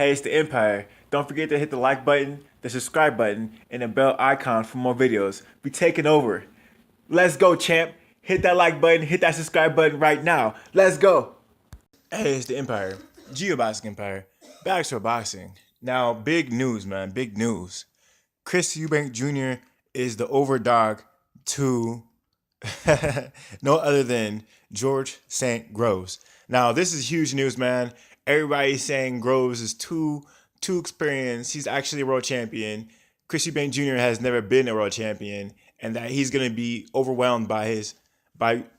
Hey, it's the Empire. Don't forget to hit the like button, the subscribe button, and the bell icon for more videos. We taking over. Let's go, champ. Hit that like button, hit that subscribe button right now. Let's go. Hey, it's the Empire. Geoboxing Empire. Back to boxing. Now, big news, man. Big news. Chris Eubank Jr. is the overdog to no other than George St. Groves. Now, this is huge news, man. Everybody's saying Groves is too experienced. He's actually a world champion. Chris Eubank Jr. has never been a world champion, and that he's going to be overwhelmed by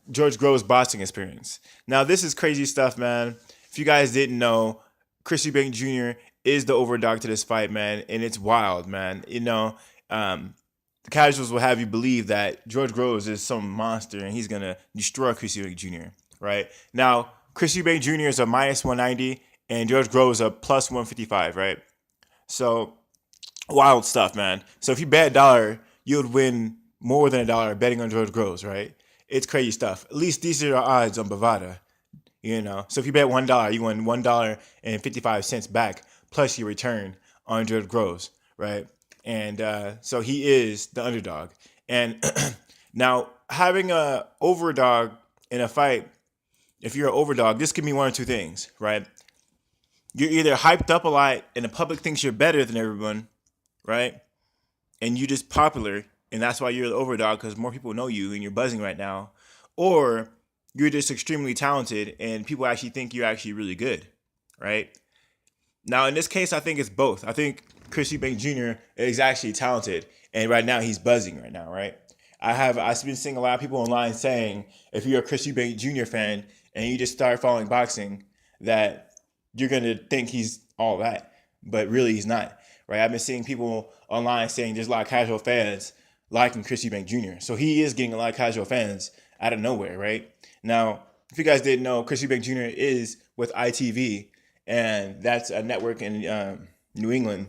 George Groves' boxing experience. Now, this is crazy stuff, man. If you guys didn't know, Chris Eubank Jr. is the overdog to this fight, man, and it's wild, man. The casuals will have you believe that George Groves is some monster and he's gonna destroy Chris Eubank Jr. Right now, Chris Eubank Jr. is a minus 190 and George Groves is a plus 155. Right, so wild stuff, man. So if you bet a dollar, you would win more than a dollar betting on George Groves. Right, it's crazy stuff. At least these are the odds on Bovada. So if you bet $1, you win $1.55 back plus your return on George Groves, right? And so he is the underdog. And now having a overdog in a fight, if you're an overdog, this can be one or two things, right? You're either hyped up a lot and the public thinks you're better than everyone, right? And you're just popular, and that's why you're the overdog because more people know you and you're buzzing right now, or you're just extremely talented and people actually think you're actually really good, right? Now, in this case, I think it's both. I think Chris Eubank Jr. is actually talented, and right now he's buzzing right now, right? I've been seeing a lot of people online saying if you're a Chris Eubank Jr. fan and you just start following boxing, that you're gonna think he's all that, but really he's not, right? I've been seeing people online saying there's a lot of casual fans liking Chris Eubank Jr. So he is getting a lot of casual fans out of nowhere, right? Now, if you guys didn't know, Chris Eubank Jr. is with ITV, and that's a network in New England,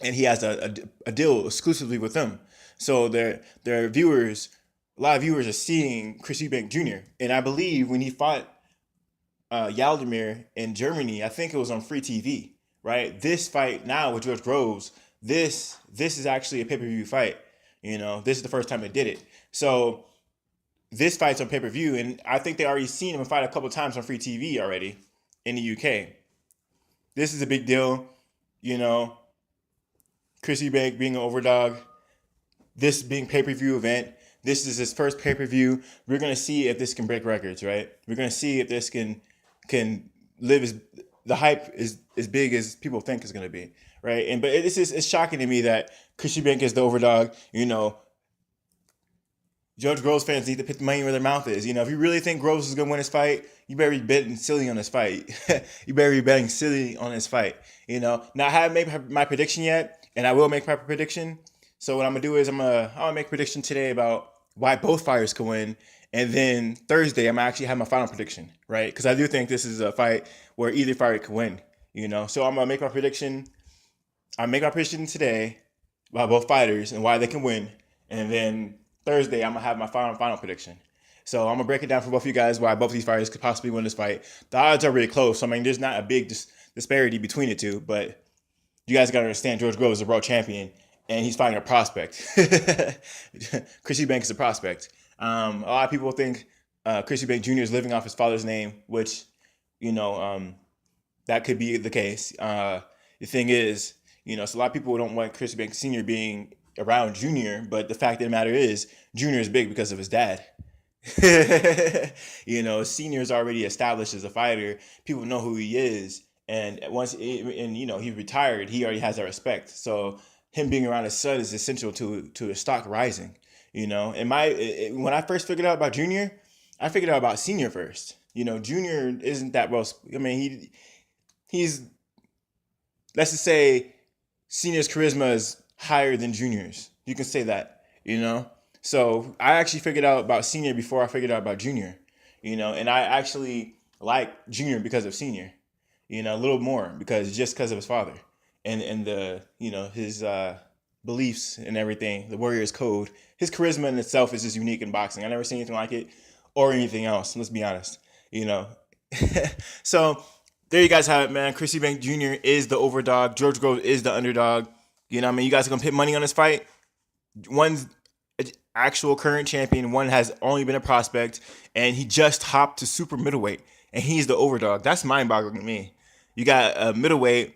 and he has a deal exclusively with them. So their viewers, a lot of viewers are seeing Chris Eubank Jr. And I believe when he fought Yaldemir in Germany, I think it was on free TV, right? This fight now with George Groves, this is actually a pay-per-view fight. This is the first time they did it. So this fight's on pay-per-view, and I think they already seen him fight a couple times on free TV already in the UK. This is a big deal, Chris Eubank being an overdog, this being pay-per-view event. This is his first pay-per-view. We're gonna see if this can break records, right? We're gonna see if this can live as the hype is as big as people think it's gonna be, right? But it's shocking to me that Chris Eubank is the overdog. George Groves fans need to put the money where their mouth is. If you really think Groves is gonna win this fight, you better be betting silly on this fight. You better be betting silly on this fight. Now I haven't made my prediction yet, and I will make my prediction. So what I'm gonna do is I'm gonna make a prediction today about why both fighters can win, and then Thursday I'm gonna actually have my final prediction, right? Because I do think this is a fight where either fighter can win. So I'm gonna make my prediction. I make my prediction today about both fighters and why they can win, and then Thursday, I'm going to have my final prediction. So I'm going to break it down for both of you guys why both of these fighters could possibly win this fight. The odds are really close. So, there's not a big disparity between the two, but you guys got to understand George Groves is a world champion, and he's fighting a prospect. Chris Eubank is a prospect. A lot of people think Chris Eubank Jr. is living off his father's name, which, that could be the case. The thing is, so a lot of people don't want Chris Eubank Sr. being around Junior, but the fact of the matter is Junior is big because of his dad. Senior is already established as a fighter. People know who he is, and he retired. He already has that respect. So him being around his son is essential to his stock rising. When I first figured out about Junior, I figured out about Senior first. Junior isn't that well. He's let's just say Senior's charisma is higher than Junior's. You can say that, So I actually figured out about Senior before I figured out about Junior, and I actually like Junior because of Senior, a little more because of his father and the, his beliefs and everything, the Warriors code. His charisma in itself is just unique in boxing. I never seen anything like it or anything else. Let's be honest, So there you guys have it, man. Chris Eubank Jr. is the overdog. George Groves is the underdog. You know what I mean? You guys are going to put money on this fight. One's actual current champion. One has only been a prospect. And he just hopped to super middleweight. And he's the overdog. That's mind-boggling to me. You got a middleweight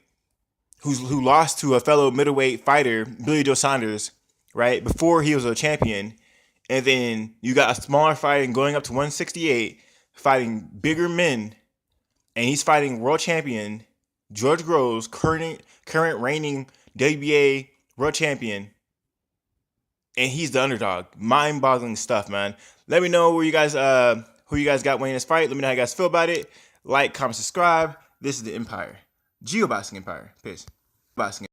who lost to a fellow middleweight fighter, Billy Joe Saunders, right? Before he was a champion. And then you got a smaller fighter going up to 168, fighting bigger men. And he's fighting world champion George Groves, current reigning WBA world champion. And he's the underdog. Mind-boggling stuff, man. Let me know who you guys got winning this fight. Let me know how you guys feel about it. Like, comment, subscribe. This is the Empire. Geoboxing Empire. Peace. Boxing.